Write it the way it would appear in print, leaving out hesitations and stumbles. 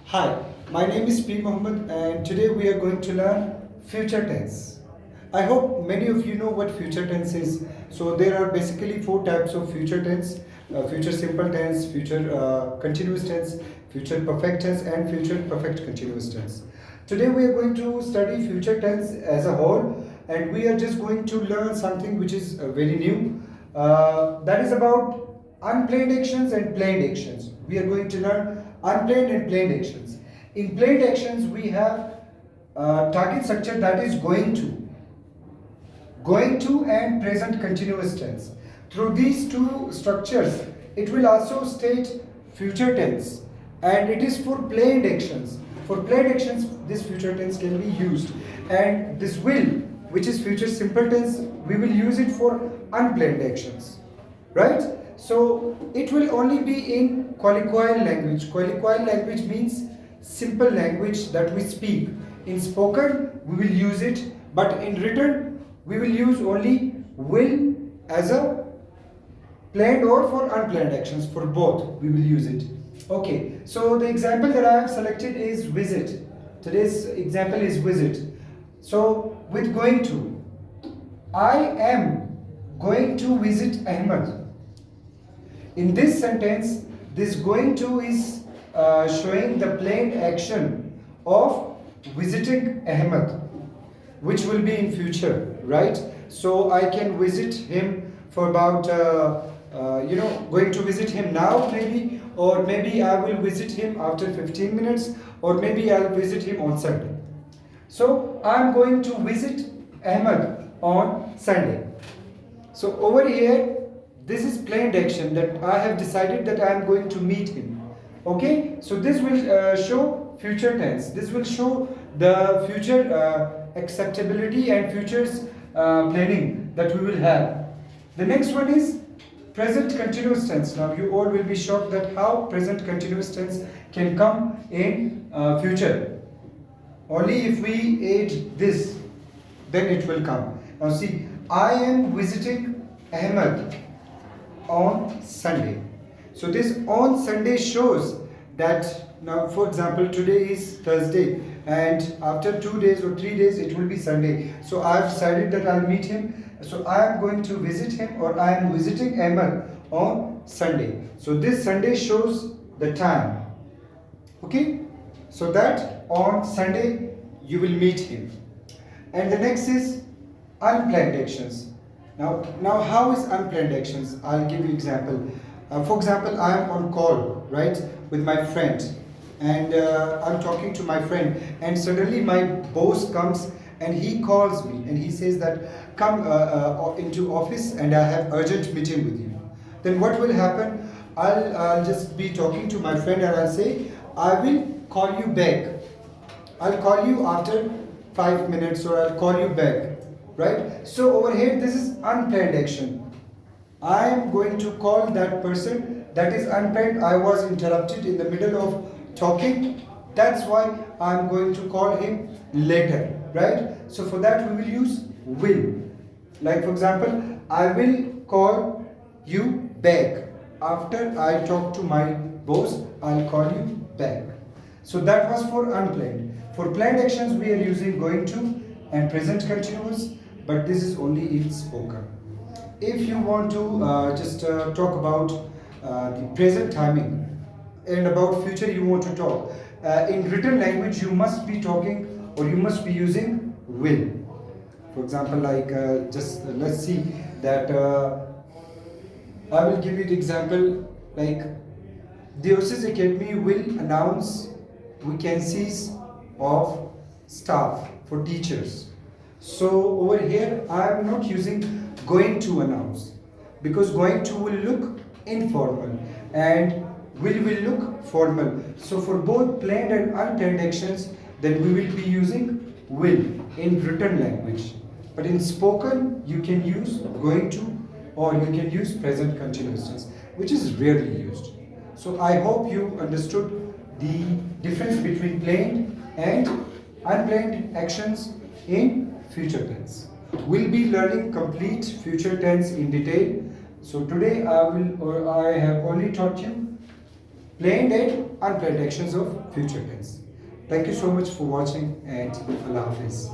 Hi, my name is P. Mohammed and today we are going to learn future tense. I hope many of you know what future tense is. So there are basically four types of future tense. Future simple tense, future continuous tense, future perfect tense and future perfect continuous tense. Today we are going to study future tense as a whole and we are just going to learn something which is very new. That is about unplanned actions and planned actions. We are going to learn unplanned and planned actions. In planned actions, we have target structure that is going to and present continuous tense. Through these two structures, it will also state future tense and it is for planned actions. For planned actions, this future tense can be used and this will, which is future simple tense, we will use it for unplanned actions, right? So it will only be in colloquial language. Colloquial language means simple language that we speak. In spoken, we will use it, but in written, we will use only will as a planned or for unplanned actions. For both, we will use it. Okay, so the example that I have selected is visit. Today's example is visit. So with going to, I am going to visit Ahmed. In this sentence, this going to is showing the planned action of visiting Ahmed, which will be in future, right? So I can visit him for about, going to visit him now maybe, or maybe I will visit him after 15 minutes, or maybe I'll visit him on Sunday. So I'm going to visit Ahmed on Sunday. So over here, this is planned action that I have decided that I am going to meet him. Okay, so this will show future tense. This will show the future acceptability and futures planning that we will have. The next one is present continuous tense. Now you all will be shocked that how present continuous tense can come in future. Only if we add this, then it will come. Now see, I am visiting Ahmed on Sunday. So this on Sunday shows that now, for example, today is Thursday and after 2 days or 3 days it will be Sunday. So I have decided that I'll meet him. So I am going to visit him, or I am visiting Ahmed on Sunday. So this Sunday shows the time. Okay, so that on Sunday you will meet him. And the next is unplanned actions. Now how is unplanned actions? I'll give you example. For example, I am on call, right, with my friend, and I'm talking to my friend, and suddenly my boss comes and he calls me and he says that come into office and I have urgent meeting with you. Then what will happen? I'll just be talking to my friend and I'll say I will call you back. I'll call you after 5 minutes, or I'll call you back. Right? So over here, this is unplanned action. I am going to call that person. That is unplanned. I was interrupted in the middle of talking. That's why I am going to call him later. Right? So for that, we will use will. Like for example, I will call you back. After I talk to my boss, I'll call you back. So that was for unplanned. For planned actions, we are using going to and present continuous, but this is only in spoken. If you want to just talk about the present timing and about future you want to talk, in written language you must be talking or you must be using will. For example, like just let's see that I will give you the example like the Oasis Academy will announce vacancies of staff for teachers. So over here I am not using going to announce, because going to will look informal and will look formal. So for both planned and unplanned actions, then we will be using will in written language. But in spoken you can use going to, or you can use present continuous tense, which is rarely used. So I hope you understood the difference between planned and unplanned actions in future tense. We'll be learning complete future tense in detail. So today I have only taught you planned and unplanned actions of future tense. Thank you so much for watching and Allah Hafiz.